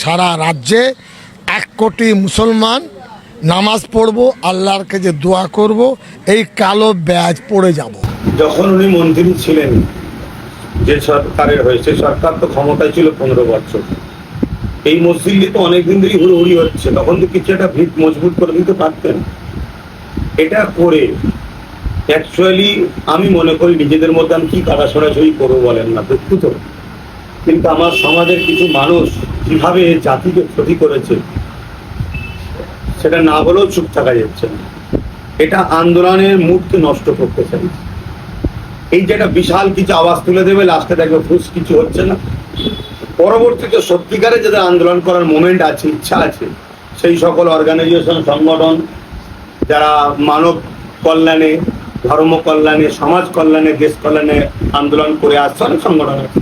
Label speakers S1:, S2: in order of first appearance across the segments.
S1: সারা রাজ্যে 1 কোটি মুসলমান নামাজ পড়বো, আল্লাহর কাছে দোয়া করব, এই কালো ব্যাজ পড়ে যাব।
S2: যখন উনি মন্ত্রী ছিলেন, যে সরকারের হয়েছে, সরকার তো ক্ষমতায় ছিল 15 বছর। এই মসজিদে তো অনেকদিন ধরেই হুড়োহুড়ি হচ্ছে, তখন তো কিছু একটা ভিত মজবুত করে দিতে পারতেন। এটা করে অ্যাকচুয়ালি আমি মনে করি নিজেদের মধ্যে আমি কি কাটা সরাসরি করবো বলেন না, দুঃখিত, কিন্তু আমার সমাজের কিছু মানুষ কিভাবে জাতিকে ক্ষতি করেছে সেটা না বলেও চুপ থাকা যাচ্ছে না। এটা আন্দোলনের মুডকে নষ্ট করতে চাইছে। এই যেটা বিশাল কিছু আওয়াজ তুলে দেবে, লাস্টে দেখবে ফুস কিছু হচ্ছে না। পরবর্তীতে সত্যিকারে যাদের আন্দোলন করার মোমেন্ট আছে, ইচ্ছা আছে, সেই সকল অর্গানাইজেশন, সংগঠন যারা মানব কল্যাণে, ধর্ম কল্যাণে, সমাজ কল্যাণে, দেশ কল্যাণে আন্দোলন করে আসছে, অনেক সংগঠন আছে,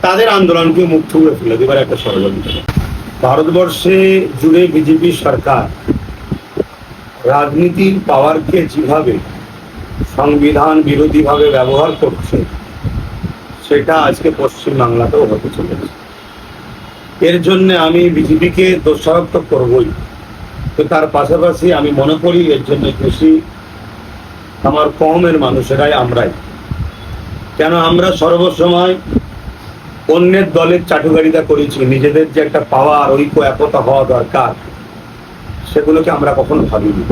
S2: তাদের আন্দোলনকে মুখ থুবড়ে ফেলে দেবার একটা ষড়যন্ত্র। ভারতবর্ষে জুড়ে বিজেপি সরকার রাজনীতির পাওয়ারকে যেভাবে সংবিধান বিরোধীভাবে ব্যবহার করছে, সেটা আজকে পশ্চিমবাংলাতেও হতে চলেছে। এর জন্য আমি বিজেপিকে দোষারোপ তো করবই, তো তার পাশাপাশি আমি মনে করি এর জন্য খুশি আমার কমের মানুষেরাই, আমরাই। কেন আমরা সর্বসময় অন্যের দলের চাটুকারিতা করেছি, নিজেদের যে একটা পাওয়ার, ঐক্য, একতা হওয়া দরকার, সেগুলোকে আমরা কখনো ভাবিনি।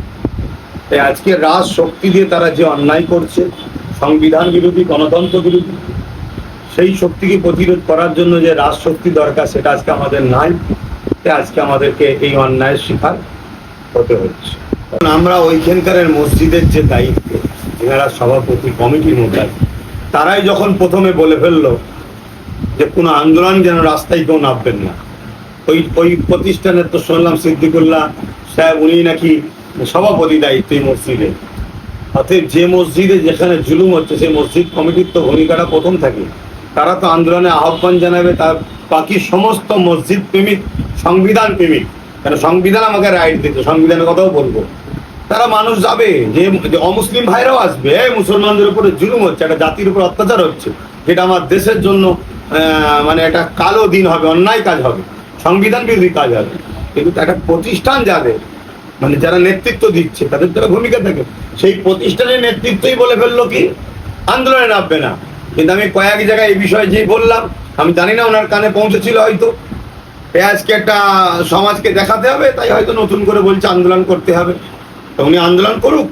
S2: তাই আজকে রাজ শক্তি দিয়ে তারা যে অন্যায় করছে, সংবিধান বিরোধী, গণতন্ত্র বিরোধী, সেই শক্তিকে প্রতিরোধ করার জন্য যে রাজ শক্তি দরকার, সেটা আজকে আমাদের নাই। তাই আজকে আমাদেরকে এই অন্যায়ের শিকার হতে হচ্ছে। আমরা ওইখানকার মসজিদের যে দায়িত্ব, এনারা সভাপতি, কমিটির মধ্যে, তারাই যখন প্রথমে বলে ফেললো যে কোনো আন্দোলন যেন রাস্তায় কেউ নামবেন না, ওই প্রতিষ্ঠানের তো শুনলাম সিদ্দিকুল্লাহ সাহেব, উনি নাকি সভাপতি দায়িত্ব এই মসজিদে। অতএব যে মসজিদে যেখানে জুলুম হচ্ছে, সেই মসজিদ কমিটির তো ভূমিকাটা প্রথম থাকে। তারা তো আন্দোলনে আহ্বান জানাবে, তার বাকি সমস্ত মসজিদ প্রেমিক, সংবিধান প্রেমিক, কেন সংবিধান আমাকে রাইট দিতে, সংবিধানের কথাও বলবো, তারা মানুষ যাবে, যে অমুসলিম ভাইরাও আসবে, মুসলমানদের উপরে জুলুম হচ্ছে, একটা জাতির উপর অত্যাচার হচ্ছে, যেটা আমার দেশের জন্য মানে একটা কালো দিন হবে, অন্যায় কাজ হবে, সংবিধান বিরোধী কাজ হবে। কিন্তু একটা প্রতিষ্ঠান যাদের, মানে যারা নেতৃত্ব দিচ্ছে, তাদের যারা ভূমিকা থাকে, সেই প্রতিষ্ঠানের নেতৃত্বই বলে ফেললো কি আন্দোলনে নামবে না। কিন্তু আমি কয়েক জায়গায় এই বিষয়ে যেই বললাম, আমি জানি না ওনার কানে পৌঁছেছিল, হয়তো আজকে একটা সমাজকে দেখাতে হবে, তাই হয়তো নতুন করে বলছে আন্দোলন করতে হবে। তো উনি আন্দোলন করুক,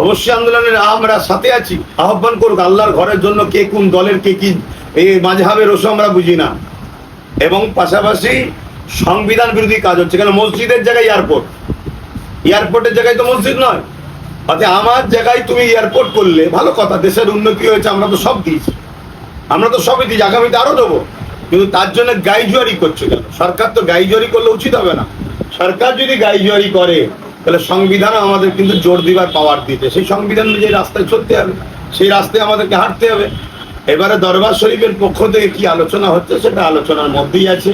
S2: অবশ্যই আন্দোলনের আমরা সাথে আছি, আহ্বান করুক। আল্লাহর ঘরের জন্য কে কোন দলের কে কি এই মাযহাবের ওসব আমরা বুঝি না। এবং পাশাপাশি সংবিধান বিরোধী কাজ হচ্ছে, কেন মসজিদের জায়গায় এয়ারপোর্ট, এয়ারপোর্টের জায়গায় তো মসজিদ নয়। অর্থাৎ আমার জায়গায় তুমি এয়ারপোর্ট করলে ভালো কথা, দেশের উন্নতি হয়েছে, আমরা তো সব দিয়েছি, আমরা তো সবই দিয়েছি, আগামীতে আরো দেবো। কিন্তু তার জন্য গাইজুয়ারি করছে কেন? সরকার তো গাইজুয়ারি করলে উচিত হবে না। সরকার যদি গাইজুয়ারি করে, তাহলে সংবিধানও আমাদের কিন্তু জোর দিবার পাওয়ার দিতে, সেই সংবিধান অনুযায়ী রাস্তায় চলতে হবে, সেই রাস্তায় আমাদেরকে হাঁটতে হবে। এবারে দরবার শরীফের পক্ষ থেকে কি আলোচনা হচ্ছে, সেটা আলোচনার মধ্যেই আছে,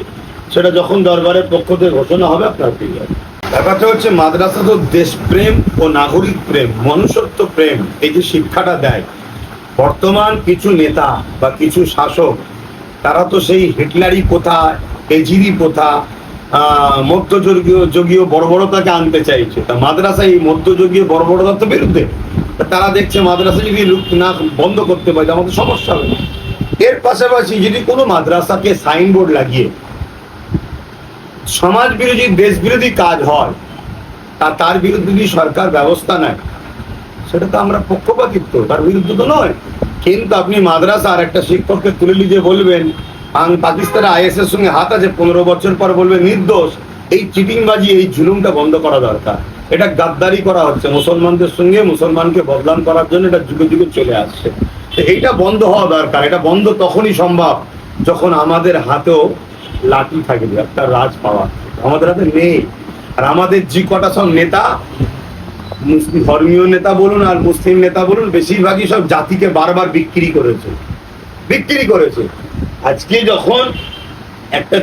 S2: সেটা যখন দরবারের পক্ষ থেকে ঘোষণা হবে আপনার পেয়ে যাবে। ব্যাপারটা হচ্ছে মাদ্রাসা তো দেশপ্রেম ও নাগরিক প্রেম, মনুষ্যত্ব প্রেম, এই যে শিক্ষাটা দেয়। বর্তমান কিছু নেতা বা কিছু শাসক, তারা তো সেই হিটলারি প্রথা, এজিরি প্রথা, মধ্যযুগীয় বর্বরতাকে আনতে চাইছে। তা মাদ্রাসা এই মধ্যযুগীয় বর্বরতার তো বিরুদ্ধে। তারা দেখছে মাদ্রাসা যদি না বন্ধ করতে পারে, আমাদের সমস্যা হবে। এর পাশাপাশি যদি কোনো মাদ্রাসাকে সাইনবোর্ড লাগিয়ে সমাজ বিরোধী, দেশ বিরোধী কাজ হয়, তার বিরুদ্ধে যদি সরকার ব্যবস্থা নেয়, সেটা তো আমরা পক্ষপাতিত্ব, তার বিরুদ্ধে তো নয়। কিন্তু আপনি মাদ্রাসার একটা শিক্ষককে তুলে নিয়ে বলবেন পাকিস্তানের আইএসের সঙ্গে হাত আছে, 15 বছর পর বলবে নির্দোষ। এই চিটিংবাজি, এই জুলুমটা বন্ধ করা দরকার। এটা গাদ্দারি করা হচ্ছে মুসলমানদের সঙ্গে, মুসলমানকে বদনাম করার জন্য এটা যুগে যুগে চলে আসছে। এইটা বন্ধ হওয়া দরকার। এটা বন্ধ তখনই সম্ভব যখন আমাদের হাতেও লাঠি থাকবে, একটা রাজ পাওয়া আমাদের হাতে নেই। আর আমাদের যে কটা সব নেতা, ধর্মীয় নেতা বলুন আর মুসলিম নেতা বলুন, বেশিরভাগই সব জাতিকে বারবার বিক্রি করেছে। আজকে যখন একটা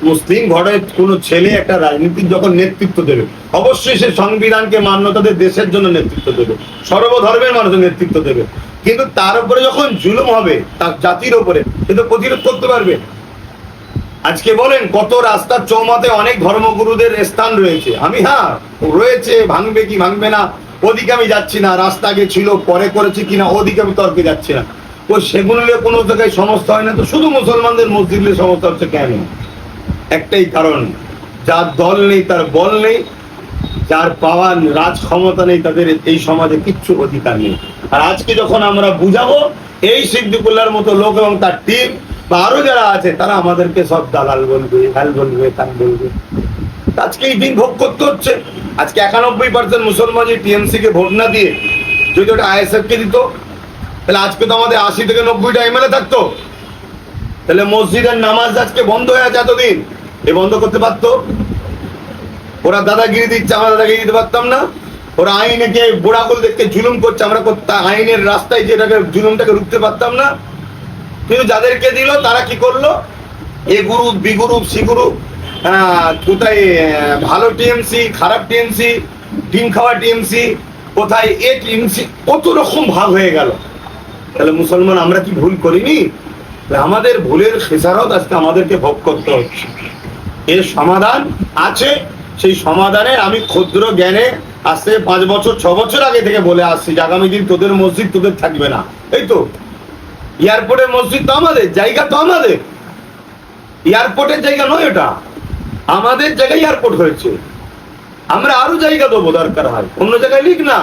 S2: মুসলিম ঘরের কোনো ছেলে একটা রাজনীতির যখন নেতৃত্ব দেবে, অবশ্যই সে সংবিধানকে মান্যতা দিয়ে দেশের জন্য নেতৃত্ব দেবে, সর্বধর্মের মানুষের নেতৃত্ব দেবে। কিন্তু তার উপরে যখন জুলুম হবে, তার জাতির উপরে, সে তো প্রতিরোধ করতে পারবে। আজকে বলেন কত রাস্তার চৌমাতে অনেক ধর্মগুরুদের স্থান রয়েছে, আমি রয়েছে, ভাঙবে কি ভাঙবে না ওদিকে আমি যাচ্ছি না, রাস্তা আগে ছিল পরে করেছে কিনা ওদিকে আমি তর্কে যাচ্ছি না। সেগুলো নিয়ে কোনো জায়গায় সমস্যা হয় না, তো শুধু মুসলমানদের মসজিদ নিয়ে সমস্যা হচ্ছে কেন? একটাই কারণ, যার দল নেই তার বল নেই, যার পাওয়ার রাজ ক্ষমতা নেই তাদের এই সমাজে কিচ্ছু অধিকার নেই। আর আজকে যখন আমরা বুঝাবো, এই সিদ্দিকুল্লাহর মতো লোক এবং তার টিম বা আরো যারা আছে তারা আমাদেরকে সব দালাল বলবে, হাল বলবে, তান বলবে। আজকে এই দিন ভোগ করতে হচ্ছে। আজকে 91% মুসলমান যদি টিএমসি কে ভোট না দিয়ে যদি ওটা আইএসএফ কে দিত, তাহলে আজকে তো আমাদের 80 থেকে 90টা এমএলএ থাকতো। তাহলে মসজিদের নামাজ আজকে বন্ধ হয়ে আছে এতদিন, এ বন্ধ করতে পারতো? ওরা দাদাগিরি দিচ্ছে, আমরা দাদাগিরি দিতে পারতাম না? ওরা আইনকে বুড়াগুলদেরকে জুলুম করছে, আমরা আইনের রাস্তায় যেটাকে জুলুমটাকে রুখতে পারতাম না? কিন্তু যাদেরকে দিল তারা কি করলো? A group, B group, C group, কোথায় ভালো টিএমসি, খারাপ টিএমসি, ডিম খাওয়া টিএমসি, কোথায় এ টিএমসি, কত রকম ভাগ হয়ে গেল। তাহলে মুসলমান আমরা কি ভুল করিনি? আমাদের ভুলের খেসারত আজকে আমাদেরকে ভোগ করতে হচ্ছে। এর সমাধান আছে, সেই সমাধানে আমি ক্ষুদ্র জ্ঞানে আসতে 5 বছর 6 বছর আগে থেকে বলে আসছি যে আগামী দিন তোদের মসজিদ তোদের থাকবে না। এই তো এয়ারপোর্টের মসজিদ তো আমাদের জায়গা, তো আমাদের এয়ারপোর্টের জায়গা নয়, ওটা আমাদের জায়গায় এয়ারপোর্ট হয়েছে। আমরা আরো জায়গা দেবো, দরকার হয় অন্য জায়গায় লিখ না,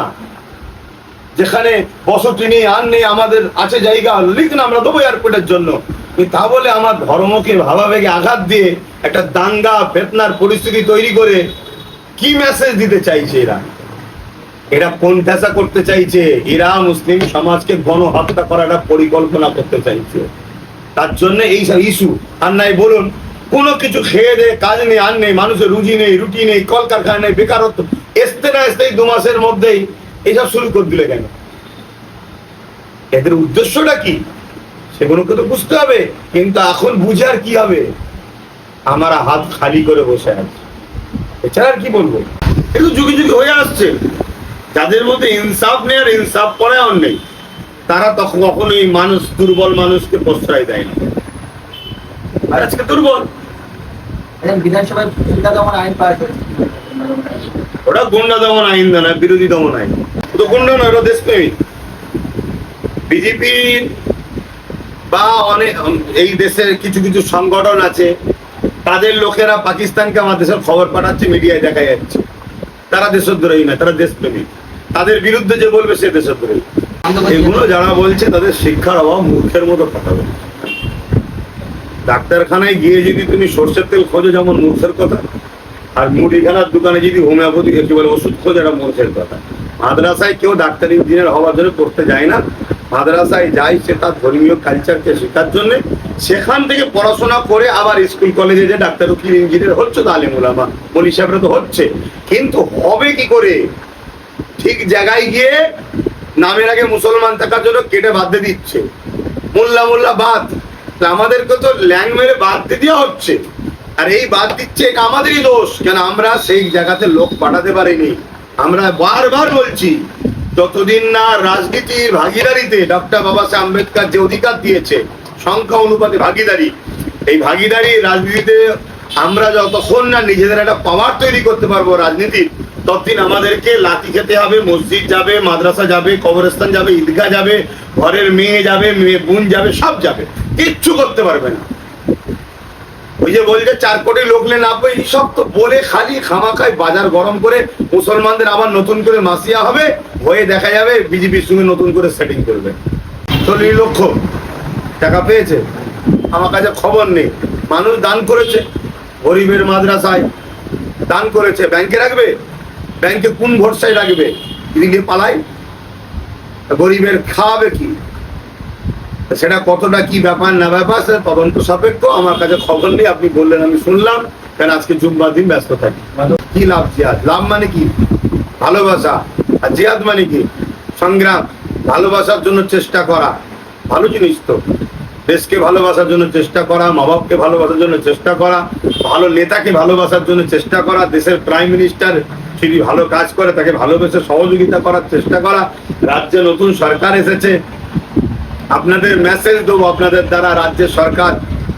S2: যেখানে বসতি নেই আর নেই আমাদের আছে জায়গা, লিখ না, আমরা দেবো এয়ারপোর্টের জন্য। তা বলে আমার ধর্মকে ভাবাবেগে আঘাত দিয়ে একটা দাঙ্গা ফেতনার পরিস্থিতি তৈরি করে কি মেসেজ দিতে চাইছে এরা? এরা কোন ঠেসা করতে চাইছে? এরা মুসলিম সমাজকে গণহত্যা করার পরিকল্পনা করতে চাইছে। তার জন্য এই সব ইস্যু। আর নাই বলুন কোনো কিছু খেয়ে দে কাজ নেই, আর নেই, মানুষের রুজি নেই, রুটি নেই, কলকারখানা নেই, বেকারত্ব, আসতে না আসতেই 2 মাসের মধ্যেই এইসব শুরু করে দিলে কেন? এদের উদ্দেশ্যটা কি সেগুলোকে তো বুঝতে হবে। কিন্তু এখন বুঝে আর কি হবে? আমরা হাত খালি করে বসে আছি, এছাড়া আর কি বলবো? একটু যুগে যুগে হয়ে আসছে, যাদের মধ্যে ইনসাফ নেই আর ইনসাফ পরায়ণ নেই, তারা তখন কখনোই মানুষ, দুর্বল মানুষকে প্রশ্রয় দেয় না। আর আজকে দুর্বল।
S3: বিধানসভায় গুন্ডা দমন আইন পাস হয়েছে।
S2: ওটা গুন্ডা দমন আইন না, বিরোধী দমন আইন। তো গুন্ডা নয়, ওটা দেশপ্রেমিক। বিজেপি বা অনেক এই দেশের কিছু কিছু সংগঠন আছে, তাদের লোকেরা পাকিস্তানকে আমার দেশের খবর পাঠাচ্ছে, মিডিয়ায় দেখা যাচ্ছে। তারা দেশদ্রোহী না, তারা দেশপ্রেমিক। তাদের বিরুদ্ধে যে বলবে সে দেশদ্রোহী। এগুলো যারা বলছে তাদের শিক্ষার অভাব, মূর্খের মতো কথা বলছে। ডাক্তারখানায় গিয়ে যদি তুমি সর্ষের তেল খোঁজো যেমন মূর্খের কথা, আর মুদিখানার দোকানে যদি হোমিওপ্যাথি কি বলে ওষুধ খোঁজো, এটা মূর্খের কথা। মাদ্রাসায় কেউ ডাক্তার ইঞ্জিনিয়ার হওয়ার জন্য পড়তে যায় না, মাদ্রাসায় যায় সে তার ধর্মীয় কালচারকে শেখার জন্য। সেখান থেকে পড়াশোনা করে আবার স্কুল কলেজে যে ডাক্তার, উকিল, ইঞ্জিনিয়ার হচ্ছে, তো আলেম ওলামা মৌলভী সাহেবরা তো হচ্ছে। কিন্তু হবে কি করে? ঠিক জায়গায় গিয়ে নামের আগে মুসলমান থাকার জন্য কেটে বাদ দিয়ে দিচ্ছে, মোল্লা মোল্লা বাদ। আমাদেরকে তো ল্যাং মেরে বাদ দিয়ে দেওয়া হচ্ছে, আর এই বাদ দিচ্ছে এটা আমাদেরই দোষ। কেন আমরা সেই জায়গাতে লোক পাঠাতে পারিনি। আমরা বারবার বলছি, যতদিন না রাজনীতির ভাগিদারিতে ডক্টর বাবা সাহেব আম্বেদকর যে অধিকার দিয়েছে সংখ্যা অনুপাতে ভাগিদারি, এই ভাগিদারি রাজনীতিতে আমরা যতক্ষণ না নিজেদের একটা পাওয়ার তৈরি করতে পারবো রাজনীতির, ততদিন আমাদেরকে লাঠি খেতে হবে। মসজিদ যাবে, মাদ্রাসা যাবে, কবরস্থান যাবে, ঈদগাহ যাবে, ঘরের মেয়ে যাবে, মেয়ে বোন যাবে, সব যাবে, কিচ্ছু করতে পারবে না। ওই যে বলছে 4 কোটি লোক নেন আপনি, এইসব তো বলে খালি খামাখায় বাজার গরম করে মুসলমানদের আবার নতুন করে মাসিয়া হবে, হয়ে দেখা যাবে বিজেপির সঙ্গে নতুন করে সেটিং করবে। 40 লক্ষ টাকা পেয়েছে, আমার কাছে খবর নেই। মানুষ দান করেছে, গরিবের মাদ্রাসায় দান করেছে। ব্যাংকে রাখবে? ব্যাংকে কোন ভরসায় রাখবে? এদিকে পালায়, গরিবের খাওয়াবে কি? সেটা কতটা কি ব্যাপার না ব্যাপার সেটা তদন্ত সাপেক্ষ। আমার কাছে খবর নেই, আপনি বললেন আমি শুনলাম। কেন আজকে জুম্মার দিন ব্যস্ত থাকি। কি লাভ? জিহাদ লাভ মানে কি? ভালোবাসা। আর জিহাদ মানে কি? সংগ্রাম। ভালোবাসার জন্য চেষ্টা করা, ভালো জিনিস তো। দেশকে ভালোবাসার জন্য চেষ্টা করা, মা বাপকে ভালোবাসার জন্য চেষ্টা করা, ভালো নেতাকে ভালোবাসার জন্য চেষ্টা করা, দেশের প্রাইম মিনিস্টার যদি ভালো কাজ করে তাকে ভালোবেসে সহযোগিতা করার চেষ্টা করা। রাজ্যে নতুন সরকার এসেছে, আপনাদের মেসেজ দেবো, আপনাদের দ্বারা রাজ্যের সরকার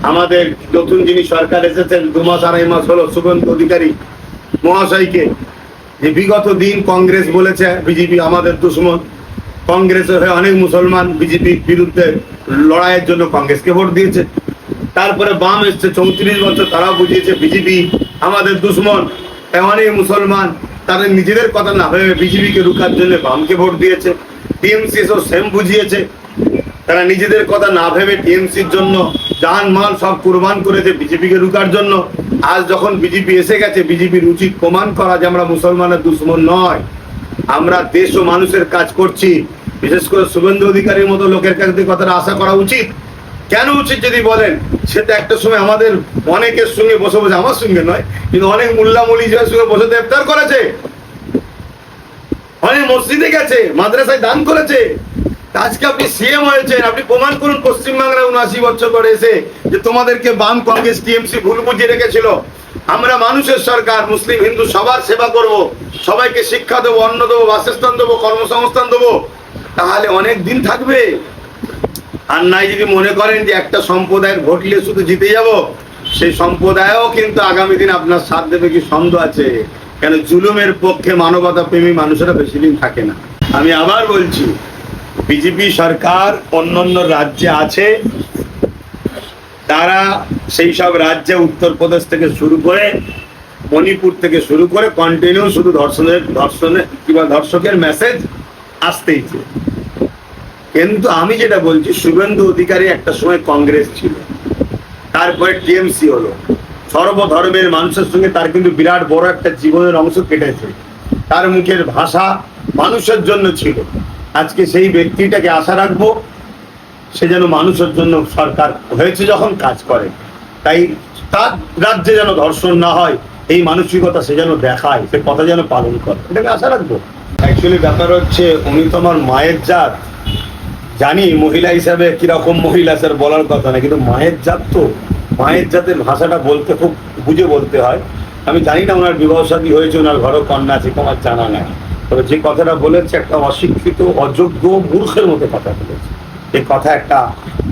S2: আমাদের নতুন যিনি সরকার এসেছেন 2 মাস 2.5 মাস হলো শুভেন্দু অধিকারী মহাশয়কে, যে বিগত দিন কংগ্রেস বলেছে বিজেপি আমাদের দুশ্মন, কংগ্রেসের হয়ে অনেক মুসলমান বিজেপির বিরুদ্ধে লড়াইয়ের জন্য কংগ্রেসকে ভোট দিয়েছে। তারপরে বাম এসছে 34 বছর, তারাও বুঝিয়েছে বিজেপি আমাদের দুশ্মন, তাই অনেক মুসলমান তাদের নিজেদের কথা না ভেবে বিজেপিকে রুখার জন্য বামকে ভোট দিয়েছে। টিএমসি এসব সেম বুঝিয়েছে, তারা নিজেদের কথা না ভেবে টিএমসির জন্য জান মাল সব কুরবান করেছে বিজেপিকে রুখার জন্য। আজ যখন বিজেপি এসে গেছে, বিজেপির উচিত প্রমাণ করা যে আমরা মুসলমানের দুশ্মন নয়, আমরা দেশ ও মানুষের কাজ করছি। বিশেষ করে শুভেন্দু অধিকারীর মতো লোকের কাছ থেকে কথাটা আশা করা উচিত। কেন উচিত যদি বলেন, সেটা একটা সময় আমাদের অনেকের সঙ্গে বসে বসে, আমার সঙ্গে নয় কিন্তু অনেক মোল্লা মৌলবীদের সঙ্গে বসে ইফতার করেছে, অনেক মসজিদে গেছে, মাদ্রাসায় দান করেছে। আজকে আপনি সিএম হয়েছেন, আপনি প্রমাণ করুন পশ্চিমবাংলায় 79 বছর পরে এসে যে তোমাদেরকে বাম কংগ্রেস টিএমসি ভুল বুঝিয়ে রেখেছিল। আমরা মানুষের সরকার, মুসলিম হিন্দু সবার সেবা করব, সবাইকে শিক্ষা দেবো, অন্ন দেবো, বাসস্থান দেবো, কর্মসংস্থান দেবো, তাহলে অনেক দিন থাকবে। আর নাই যদি মনে করেন যে একটা সম্প্রদায়ের ভোট নিয়ে শুধু জিতে যাব, সেই সম্প্রদায়ও কিন্তু আগামী দিন আপনার সাথ দেবে কি সন্দেহ আছে। কেন জুলুমের পক্ষে মানবতা প্রেমী মানুষেরা বেশি দিন থাকে না। আমি আবার বলছি, বিজেপি সরকার অন্যান্য রাজ্যে আছে, তারা সেই সব রাজ্যে উত্তরপ্রদেশ থেকে শুরু করে মণিপুর থেকে শুরু করে কন্টিনিউ শুধু ধর্ষকের মেসেজ আসতেইছে। কিন্তু আমি যেটা বলছি, শুভেন্দু অধিকারী একটা সময় কংগ্রেস ছিল, তারপরে টিএমসি হলো, সর্বধর্মের মানুষের সঙ্গে তার কিন্তু বিরাট বড় একটা জীবনের অংশ কেটেছে। তার মুখের ভাষা মানুষের জন্য ছিল। আজকে সেই ব্যক্তিটাকে আশা রাখবো সে যেন মানুষের জন্য সরকার হয়েছে যখন কাজ করে, তাই তার রাজ্যে যেন ধর্ষণ না হয় এই মানসিকতা সে যেন দেখায়, সে কথা যেন পালন করে, এটাকে আশা রাখবো। অ্যাকচুয়ালি ব্যাপার হচ্ছে, উনি তো আমার মায়ের জাত, জানি মহিলা হিসাবে কিরকম মহিলা স্যার বলার কথা না, কিন্তু মায়ের জাত তো, মায়ের জাতের ভাষাটা বলতে খুব বুঝে বলতে হয়। আমি জানি না ওনার বিবাহ শাদী হয়েছে, ওনার ঘরেও কন্যা আছে, আমার জানা নাই, তবে যে কথাটা বলেছে একটা অশিক্ষিত অযোগ্য মূর্খের মতো কথা বলেছে। এই কথা একটা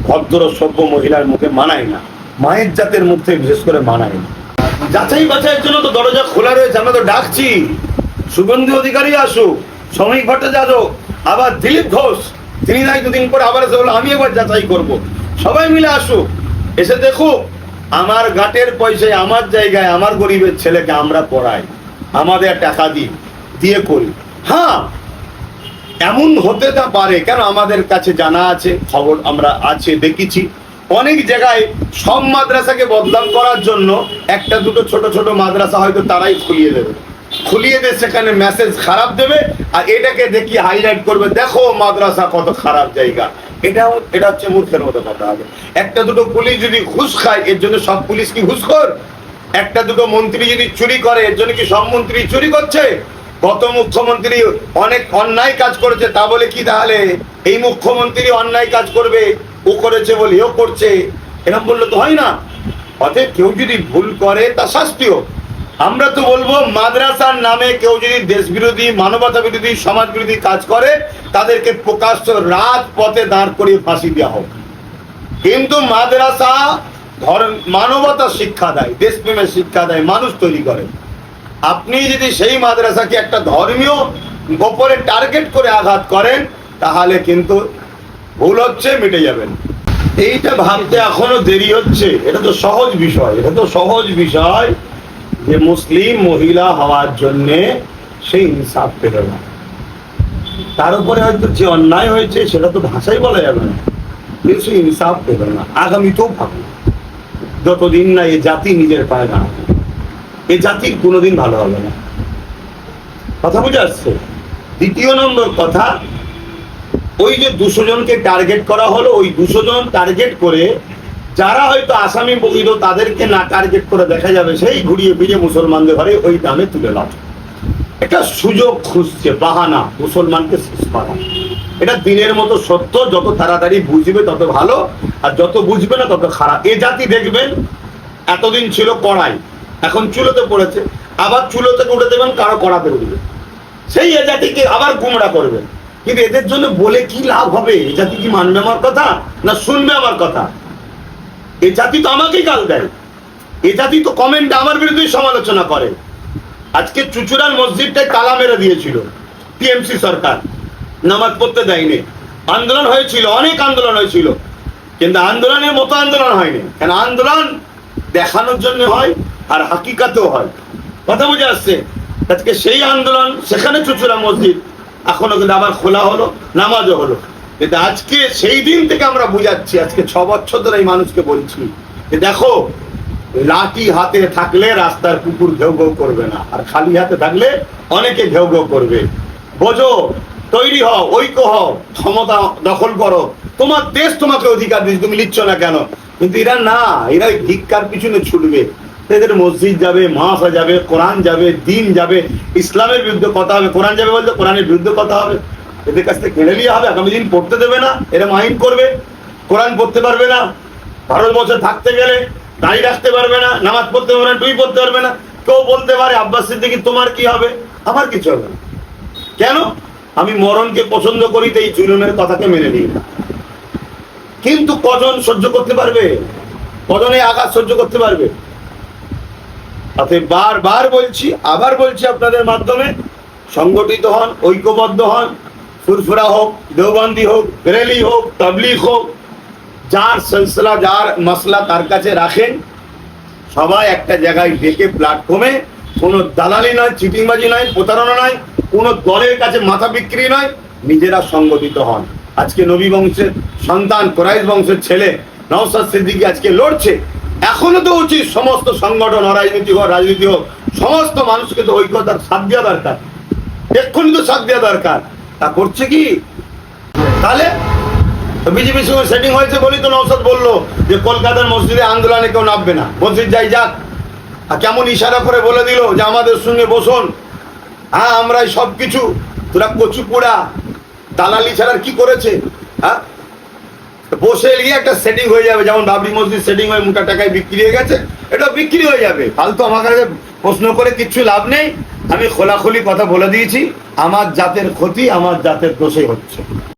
S2: ভদ্র সভ্য মহিলার মুখে মানায় না, মায়ের জাতের মুখে বিশেষ করে মানায় না। যাচাই বাছাইয়ের জন্য তো দরজা খোলা রয়েছে, আমরা তো ডাকছি শুভেন্দু অধিকারী আসুক, শ্রমিক ভট্টাচার্য, আবার দিলীপ ঘোষ, তিনি নাই দুদিন পরে আবার এসে বললো আমি এবার যাচাই করব। সবাই মিলে আসুক, এসে দেখুক আমার গাঁটের পয়সায়, আমার জায়গায়, আমার গরিবের ছেলেকে আমরা পড়াই, আমাদের টাকা দিয়ে করি। হ্যাঁ, এমন হতে তা পারে, কেন আমাদের কাছে জানা আছে, খবর আমরা আছে, দেখেছি অনেক জায়গায় সব মাদ্রাসাকে বদনাম করার জন্য একটা দুটো ছোট ছোট মাদ্রাসা হয়তো তারাই খুলিয়ে দেবে, খুলিয়ে দিয়ে সেখানে মেসেজ খারাপ দেবে, আর এটাকে দেখি হাইলাইট করবে, দেখো মাদ্রাসা কত খারাপ জায়গা। এটা হচ্ছে মূর্খের মতো কথা হবে। একটা দুটো পুলিশ যদি ঘুষ খায়, এর জন্য সব পুলিশ কি ঘুষখোর? একটা দুটো মন্ত্রী যদি চুরি করে, এর জন্য কি সব মন্ত্রী চুরি করছে? গত মুখ্যমন্ত্রী অনেক অন্যায় কাজ করেছে, তা বলে কি তাহলে এই মুখ্যমন্ত্রী অন্যায় কাজ করবে, ও করেছে বলে ও করছে, এরকম বললে তো হয় না। অতএব কেউ যদি ভুল করে তা শাস্তি হোক। আমরা তো বলবো মাদ্রাসার নামে কেউ যদি দেশ বিরোধী, মানবতা বিরোধী, সমাজ বিরোধী কাজ করে, তাদেরকে প্রকাশ্য রাজপথে দাঁড় করিয়ে ফাঁসি দেওয়া হোক। কিন্তু মাদ্রাসা মানবতা শিক্ষা দেয়, দেশপ্রেমের শিক্ষা দেয়, মানুষ তৈরি করে। আপনি যদি সেই মাদ্রাসাকে একটা ধর্মীয় গোপরে টার্গেট করে আঘাত করেন, তাহলে কিন্তু ভুল হচ্ছে, মিটে যাবেন। এইটা ভাবতে এখনো দেরি হচ্ছে। এটা তো সহজ বিষয়, এটা তো সহজ বিষয় যে মুসলিম মহিলা হওয়ার জন্যে সেই ইনসাফ পেল না, তার উপরে হয়তো যে অন্যায় হয়েছে সেটা তো ভাষাই বলা যাবে না, কিন্তু সেই ইনসাফ পেল না। আগামীতেও ভাবো, যতদিন না এ জাতি নিজের পায়ে দাঁড়াবে, এ জাতি কোনোদিন ভালো হবে না। কথা বুঝে আসছে? দ্বিতীয় নম্বর কথা, ওই যে 200 জনকে টার্গেট করা হলো, ওই 200 জন টার্গেট করে যারা হয়তো আসামি বহিল তাদেরকে না টার্গেট করে দেখা যাবে সেই ঘুরিয়ে ফিরিয়ে মুসলমানদের ঘরে ওই দামে তুলে নাও। এটা সুযোগ খুঁজছে, বাহানা, মুসলমানকে শেষ করা। এটা দিনের মতো সত্য, যত তাড়াতাড়ি বুঝবে তত ভালো, আর যত বুঝবে না তত খারাপ। এ জাতি দেখবেন এতদিন ছিল কড়াই, এখন চুলোতে পড়েছে, আবার চুলো থেকে উঠে দেবেন, কারো কড়াতে উঠবে, সেই এ জাতিকে আবার গুমরা করবেন। কিন্তু এদের জন্য বলে কি লাভ হবে? এ জাতি কি মানবে আমার কথা, না শুনবে আমার কথা? এ জাতি তো আমাকেই গাল দেয়, এ জাতি তো কমেন্টে আমার বিরুদ্ধে সমালোচনা করে। আজকে চুচুড়ার মসজিদটায় তালা মেরে দিয়েছিল টিএমসি সরকার, নামাজ পড়তে দেয়নি। আন্দোলন হয়েছিল, অনেক আন্দোলন হয়েছিল, কিন্তু আন্দোলনের মতো আন্দোলন হয়নি। কেন? আন্দোলন দেখানোর জন্য হয় আর হাকিকাতেও হয়। কথা বুঝে আসছে? আজকে সেই আন্দোলন, সেখানে চুচুড়া মসজিদ এখনো কিন্তু আবার খোলা হলো, নামাজও হলো। কিন্তু আজকে সেই দিন থেকে আমরা বুঝাচ্ছি, আজকে 6 বছর ধরে এই মানুষকে বলছি যে দেখো, লাঠি হাতে থাকলে রাস্তার কুকুর ঘেউ ঘেউ করবে না, আর খালি হাতে থাকলে অনেকে ঘেউ ঘেউ করবে। বোঝো, তৈরি হও, ঐক্য হও, ক্ষমতা দখল করো। তোমার দেশ তোমাকে অধিকার দিচ্ছে, তুমি নিচ্ছ না কেন? কিন্তু এরা না, এরা ভিক্ষার পিছনে ছুটবে। এদের মসজিদ যাবে, মাহফিল যাবে, কোরআন যাবে, দিন যাবে, ইসলামের বিরুদ্ধে কথা হবে। কোরআন যাবে বলতে কোরআনের বিরুদ্ধে কথা হবে। এদের কাছ থেকে কেড়ে নিয়ে হবে, আগামী দিন পড়তে দেবে না, এরা মাইন্ড করবে, কোরআন পড়তে পারবে না, ভারতবর্ষে থাকতে গেলে দাঁড়িয়ে রাখতে পারবে না, নামাজ পড়তে পারবে না, টুই পড়তে পারবে না। কেউ বলতে পারে আব্বাস সিদ্দিকী তোমার কি হবে? আমার কিছু হবে না। কেন? আমি মরণকে পছন্দ করি, তো এই জুলুমের কথাকে মেনে নিই না। কিন্তু কজন সহ্য করতে পারবে? কজনে আঘাত সহ্য করতে পারবে? তাতে বারবার বলছি, আবার বলছি আপনাদের মাধ্যমে, সংগঠিত হন, ঐক্যবদ্ধ হন। ফুরফুরা হোক, দেওবন্দি হোক, বেরেলি হোক, তাবলিগ হোক, যার সিলসিলা, যার মাসলা তার কাছে রাখেন। সবাই একটা জায়গায় ডেকে প্ল্যাটফর্মে, কোনো দালালি নয়, চিটিংবাজি নয়, প্রতারণা নয়, কোনো দলের কাছে মাথা বিক্রি নয়, নিজেরা সংগঠিত হন। আজকে নবী বংশের সন্তান, কোরাইশ বংশের ছেলে নওশাদ সিদ্দিকী আজকে লড়ছে। এখনো তো উচিত সমস্ত সংগঠন, অরাজনীতি হোক, রাজনীতি হোক, সমস্ত মানুষকে তো ঐক্যতার সাথ দেওয়া দরকার, এক্ষুনি তো সাথ দেওয়া দরকার। তা করছে কি? তাহলে বিজেপির সঙ্গে সেটিং হয়েছে বলেই তো নওশাদ বললো যে কলকাতার মসজিদে আন্দোলনে কেউ নামবে না, মসজিদ যাই যাক। আর কেমন ইশারা করে বলে দিল যে আমাদের সঙ্গে বসুন, হ্যাঁ আমরাই সব কিছু। তোরা কচু পোড়া দালালি ছাড়া কি করেছে? হ্যাঁ, বসে গিয়ে একটা সেটিং হয়ে যাবে, যেমন বাবরি মসজিদ সেটিং হয়ে মোটা টাকায় বিক্রি হয়ে গেছে, এটা বিক্রি হয়ে যাবে। ফালতু আমার কাছে প্রশ্ন করে কিচ্ছু লাভ নেই। আমি খোলাখুলি কথা বলে দিয়েছি, আমার জাতের ক্ষতি আমার জাতের দোষে হচ্ছে।